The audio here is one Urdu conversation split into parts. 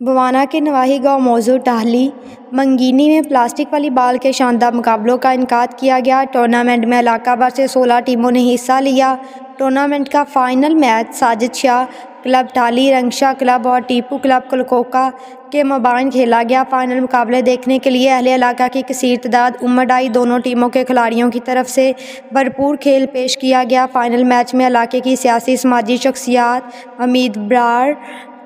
بوانا کے نواحی گاؤں موضوع ٹاہلی منگینی میں پلاسٹک والی بال کے شاندار مقابلوں کا انعقاد کیا گیا۔ ٹورنامنٹ میں علاقہ بھر سے 16 ٹیموں نے حصہ لیا۔ ٹورنامنٹ کا فائنل میچ ساجد شاہ کلب ٹاہلی، رنگشاہ کلب اور ٹیپو کلب کلکوکا کے مابین کھیلا گیا۔ فائنل مقابلے دیکھنے کے لیے اہل علاقہ کی کثیر تعداد امڈ آئی۔ دونوں ٹیموں کے کھلاڑیوں کی طرف سے بھرپور کھیل پیش کیا گیا۔ فائنل میچ میں علاقے کی سیاسی سماجی شخصیات امیدوار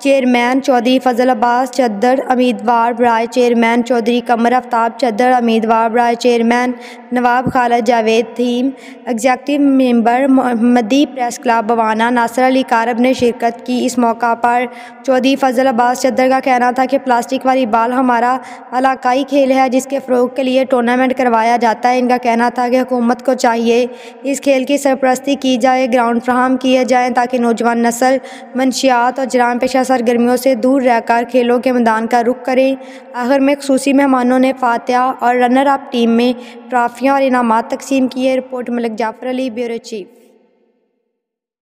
چیئرمین چودھری فضل عباس چدر، امیدوار برائے چیئرمین چودھری قمر آفتاب چدر، امیدوار برائے چیئرمین نواب خالد جاوید تھیم، ایگزیکٹو ممبر محمدی پریس کلب بوانا ناصر علی کارب نے شرکت کی۔ اس موقع پر چودھری فضل عباس چدر کا کہنا تھا کہ پلاسٹک والی بال ہمارا علاقائی کھیل ہے جس کے فروغ کے لیے ٹورنامنٹ کروایا جاتا ہے۔ ان کا کہنا تھا کہ حکومت کو چاہیے اس کھیل کی سرپرستی کی جائے، گراؤنڈ فراہم کیے جائیں تاکہ نوجوان نسل منشیات اور جرائم پیشہ سرگرمیوں سے دور رہ کر کھیلوں کے میدان کا رخ کرے۔ آخر میں خصوصی مہمانوں نے فاتحہ اور رنر اپ ٹیم میں ٹرافیاں اور انعامات تقسیم کیے۔ رپورٹ ملک جعفر علی، بیورو چیف۔